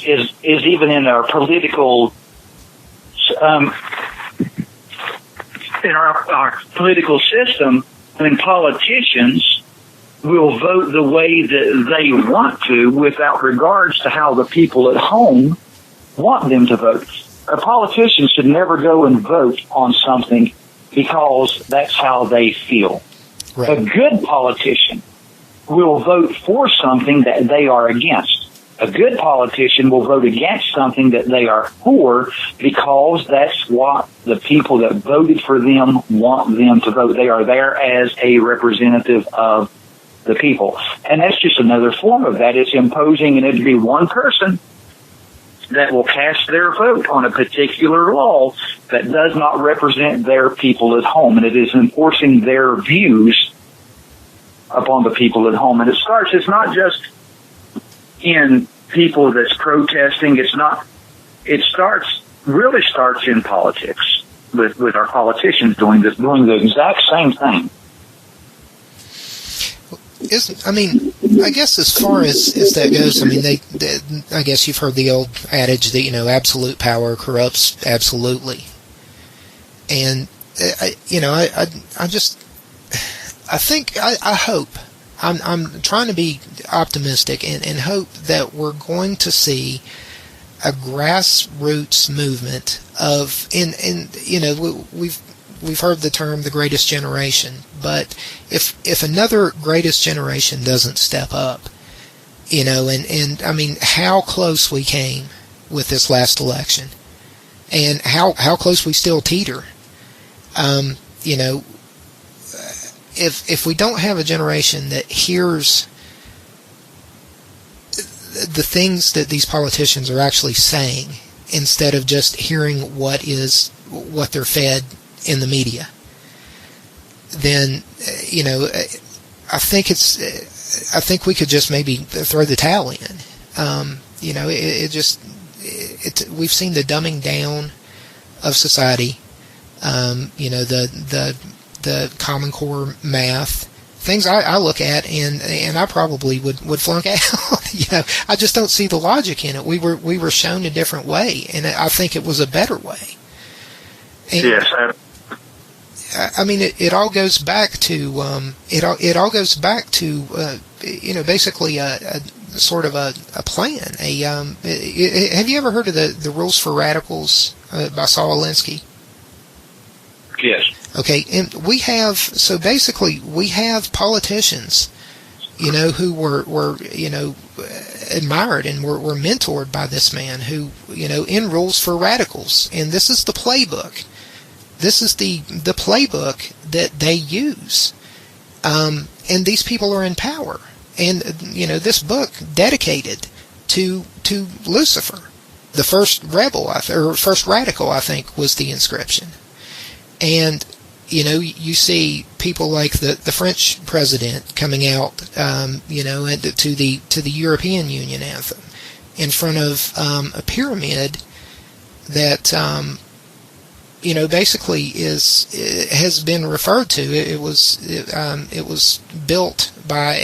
is even in our political, in our political system, when politicians will vote the way that they want to without regards to how the people at home want them to vote. A politician should never go and vote on something because that's how they feel. Right. A good politician will vote for something that they are against. A good politician will vote against something that they are for because that's what the people that voted for them want them to vote. They are there as a representative of the people. And that's just another form of that. It's imposing, and it'd be one person that will cast their vote on a particular law that does not represent their people at home. And it is enforcing their views upon the people at home. And it's not just in people that's protesting. It really starts in politics with our politicians doing the exact same thing. I guess as far as that goes, I guess you've heard the old adage that, absolute power corrupts absolutely. And, I hope, I'm trying to be optimistic and hope that we're going to see a grassroots movement of, we've heard the term the greatest generation, but if another greatest generation doesn't step up, how close we came with this last election and how close we still teeter, if we don't have a generation that hears the things that these politicians are actually saying instead of just hearing what they're fed in the media, then I think we could just maybe throw the towel in. We've seen the dumbing down of society. The Common Core math, things I look at and I probably would flunk out. I just don't see the logic in it. We were shown a different way, and I think it was a better way. And, yes. It all goes back to basically a sort of a plan. Have you ever heard of the Rules for Radicals by Saul Alinsky? Yes. Okay, and we have politicians, who were admired and were mentored by this man who, in Rules for Radicals, and this is the playbook. This is the playbook that they use. And these people are in power. And, this book dedicated to Lucifer, the first rebel, or first radical, I think, was the inscription. And, you see people like the French president coming out, to the European Union anthem in front of a pyramid that, basically has been referred to. It was built by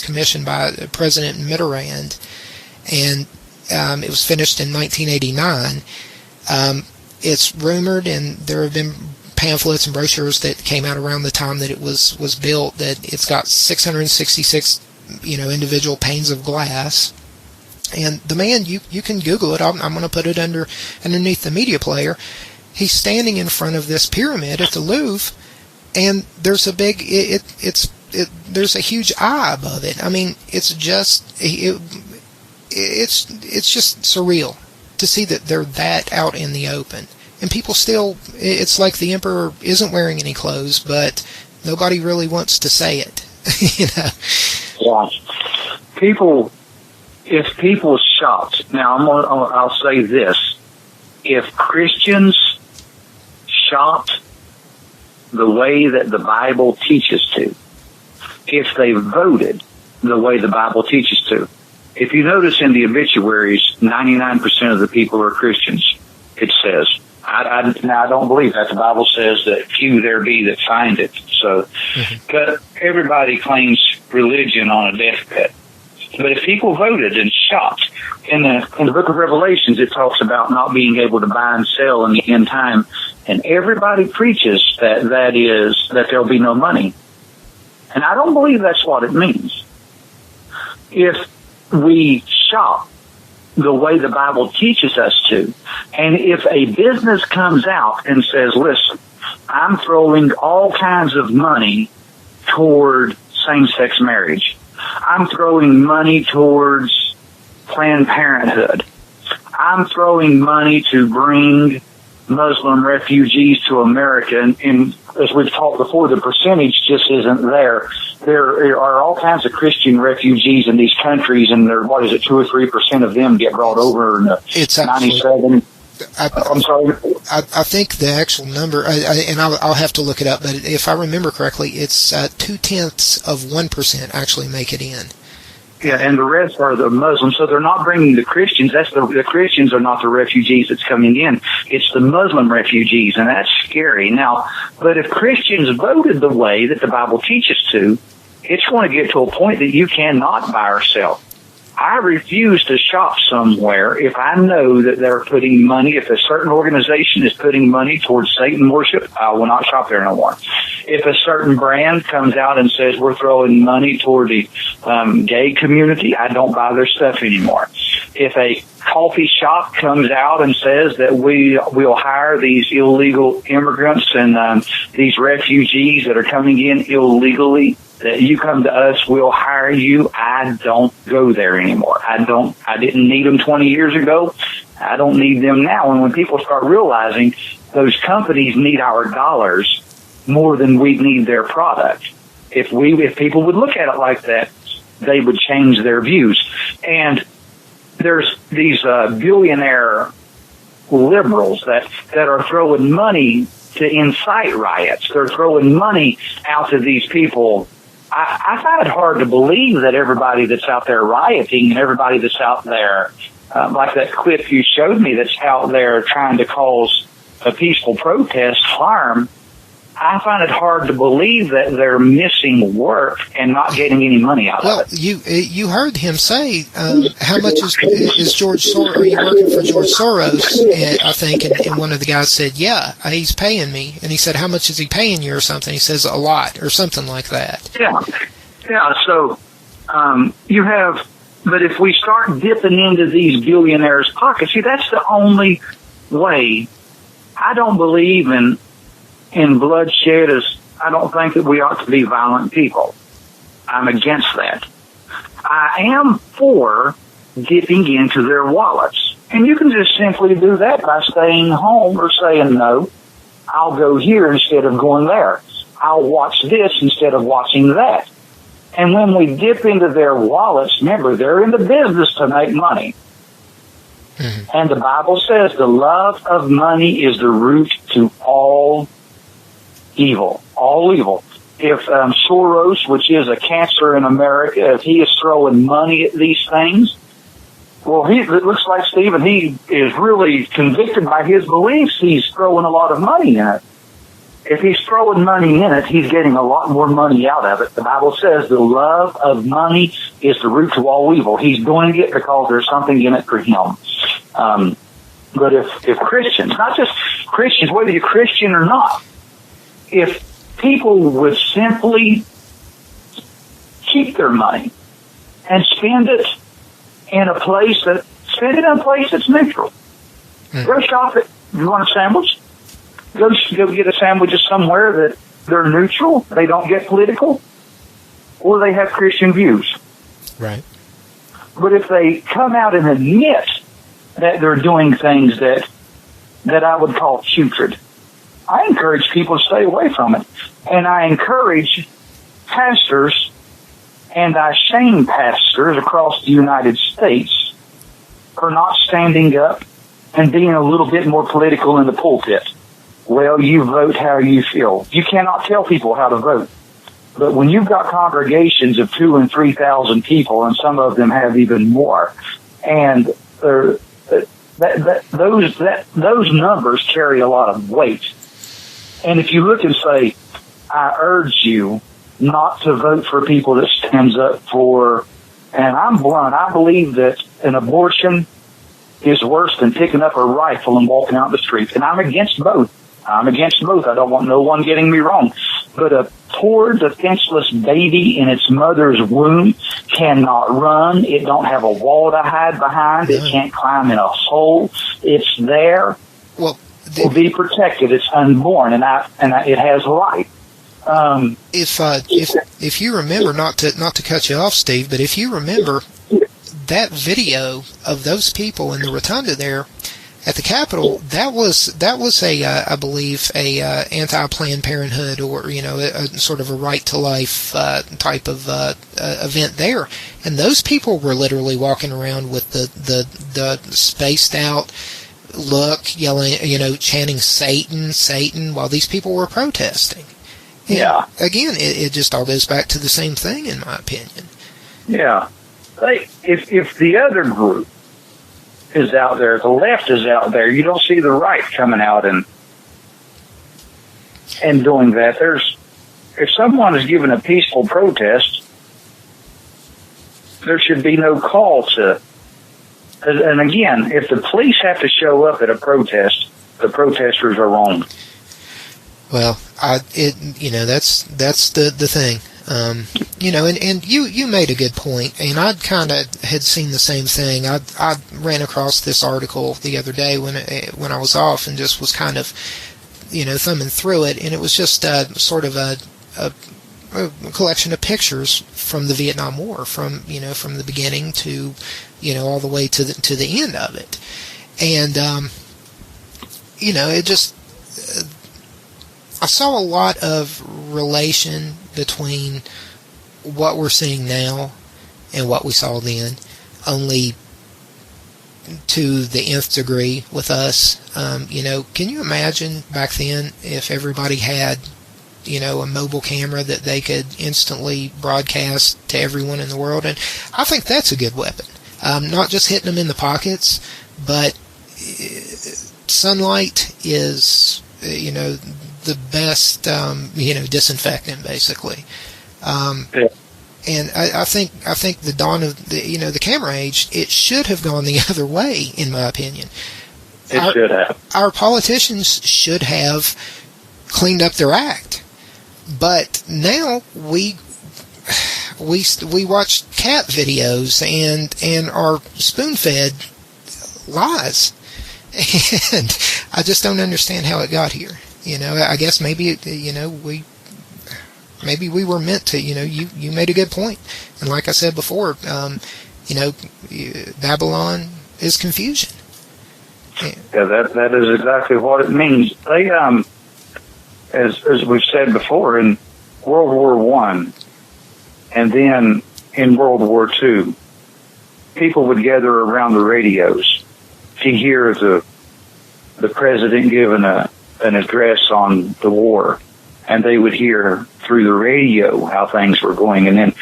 commissioned by President Mitterrand, and it was finished in 1989. It's rumored, and there have been pamphlets and brochures that came out around the time that it was built, that it's got 666 individual panes of glass. And the man, you can Google it. I'm going to put it underneath the media player. He's standing in front of this pyramid at the Louvre, and there's a big there's a huge eye above it. It's just it's just surreal to see that they're that out in the open. And people still, it's like the emperor isn't wearing any clothes, but nobody really wants to say it. Yeah. If people shopped, now I'll say this: if Christians shopped the way that the Bible teaches to, if they voted the way the Bible teaches to, if you notice in the obituaries, 99% of the people are Christians. It says. Now I don't believe that. The Bible says that few there be that find it. So, but everybody claims religion on a deathbed. But if people voted and shopped, in the book of Revelations, it talks about not being able to buy and sell in the end time. And everybody preaches that there'll be no money. And I don't believe that's what it means. If we shop the way the Bible teaches us to, and if a business comes out and says, listen, I'm throwing all kinds of money toward same-sex marriage. I'm throwing money towards Planned Parenthood. I'm throwing money to bring Muslim refugees to America, and as we've talked before, the percentage just isn't there. There are all kinds of Christian refugees in these countries, and 2 or 3% of them get brought over in it's 97. I'm sorry. I think the actual number, and I'll have to look it up, but if I remember correctly, it's 0.2% actually make it in. Yeah, and the rest are the Muslims. So they're not bringing the Christians. The Christians are not the refugees that's coming in. It's the Muslim refugees, and that's scary. Now, but if Christians voted the way that the Bible teaches to, it's going to get to a point that you cannot buy or sell. I refuse to shop somewhere if I know that they're putting money, if a certain organization is putting money towards Satan worship, I will not shop there no more. If a certain brand comes out and says we're throwing money toward the gay community, I don't buy their stuff anymore. If a coffee shop comes out and says that we'll hire these illegal immigrants and these refugees that are coming in illegally, that you come to us, we'll hire you, I don't go there anymore. I didn't need them 20 years ago. I don't need them now. And when people start realizing those companies need our dollars more than we need their product, if people would look at it like that, they would change their views. And there's these billionaire liberals that are throwing money to incite riots. They're throwing money out to these people. I find it hard to believe that everybody that's out there rioting and everybody that's out there, like that clip you showed me, that's out there trying to cause a peaceful protest harm, I find it hard to believe that they're missing work and not getting any money out of it. Well, you heard him say, how much is George Soros? Are you working for George Soros? And I think, and one of the guys said, yeah, he's paying me. And he said, how much is he paying you or something? He says, a lot or something like that. Yeah. So you have, but if we start dipping into these billionaires' pockets, see, that's the only way. I don't believe in bloodshed. I don't think that we ought to be violent people. I'm against that. I am for dipping into their wallets. And you can just simply do that by staying home or saying, no, I'll go here instead of going there. I'll watch this instead of watching that. And when we dip into their wallets, remember, they're in the business to make money. Mm-hmm. And the Bible says the love of money is the root to all evil. If Soros, which is a cancer in America, if he is throwing money at these things, well, it looks like, Stephen, he is really convicted by his beliefs. He's throwing a lot of money in it. If he's throwing money in it, he's getting a lot more money out of it. The Bible says the love of money is the root to all evil. He's doing it because there's something in it for him. But if Christians, not just Christians, whether you're Christian or not, if people would simply keep their money and spend it in a place that's neutral. Go shop it. You want a sandwich? Go get a sandwich somewhere that they're neutral, they don't get political, or they have Christian views. Right. But if they come out and admit that they're doing things that I would call putrid, I encourage people to stay away from it. And I encourage pastors, and I shame pastors across the United States for not standing up and being a little bit more political in the pulpit. Well, you vote how you feel. You cannot tell people how to vote. But when you've got congregations of 2,000 and 3,000 people, and some of them have even more, and those numbers carry a lot of weight. And if you look and say, I urge you not to vote for people that stands up for And I'm blunt. I believe that an abortion is worse than picking up a rifle and walking out the street. And I'm against both. I don't want no one getting me wrong. But a poor, defenseless baby in its mother's womb cannot run. It don't have a wall to hide behind. It can't climb in a hole. It's there. Well, will be protected. It's unborn, and it has life. If you remember, not to cut you off, Steve, but if you remember that video of those people in the rotunda there at the Capitol, that was I believe a anti-Planned Parenthood, or a sort of a right to life type of event there, and those people were literally walking around with the spaced out look, yelling, chanting Satan, Satan, while these people were protesting. And yeah. Again, it just all goes back to the same thing, in my opinion. Yeah. If the other group is out there, the left is out there, you don't see the right coming out and doing that. If someone is giving a peaceful protest, there should be no call to. And again, if the police have to show up at a protest, the protesters are wrong. Well, that's the thing. And you made a good point, and I kind of had seen the same thing. I ran across this article the other day when I was off, and just was kind of, thumbing through it, and it was just sort of a collection of pictures from the Vietnam War, from the beginning to, all the way to the end of it, and it just. I saw a lot of relation between what we're seeing now and what we saw then, only to the nth degree with us. Can you imagine back then if everybody had, a mobile camera that they could instantly broadcast to everyone in the world? And I think that's a good weapon. Not just hitting them in the pockets, but sunlight is, the best, disinfectant, basically. Yeah. And I think the dawn of the camera age, it should have gone the other way, in my opinion. It should have. Our politicians should have cleaned up their act, but now we watch cat videos and are spoon-fed lies, and I just don't understand how it got here. I guess maybe we were meant to. You made a good point, and like I said before, Babylon is confusion. Yeah, that is exactly what it means. They, as we've said before, in World War I, and then in World War II, people would gather around the radios to hear the president giving an address on the war, and they would hear through the radio how things were going, and then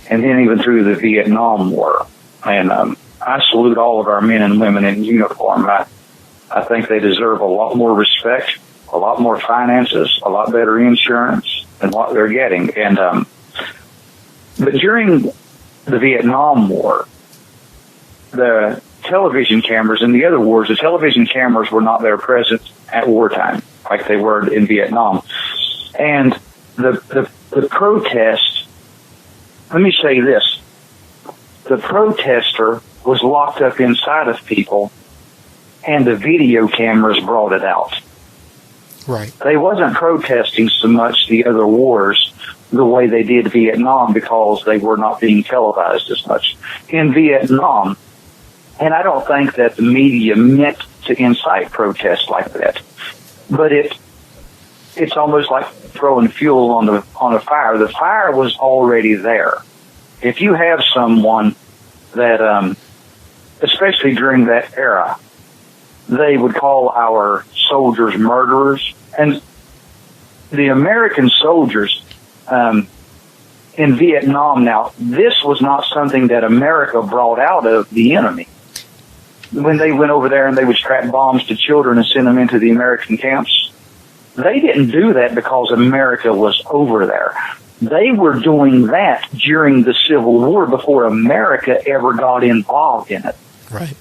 even through the Vietnam War. And I salute all of our men and women in uniform. I think they deserve a lot more respect, a lot more finances, a lot better insurance than what they're getting. And but during the Vietnam War, the television cameras in the other wars, the television cameras were not there present at wartime like they were in Vietnam. And the protest, let me say this, the protester was locked up inside of people, and the video cameras brought it out. Right. They wasn't protesting so much the other wars the way they did Vietnam, because they were not being televised as much. In Vietnam, and I don't think that the media meant to incite protests like that, but it's almost like throwing fuel on a fire. The fire was already there. If you have someone that, especially during that era, they would call our soldiers murderers, and the American soldiers in Vietnam, now, this was not something that America brought out of the enemy. When they went over there and they would strap bombs to children and send them into the American camps, they didn't do that because America was over there. They were doing that during the Civil War before America ever got involved in it. Right.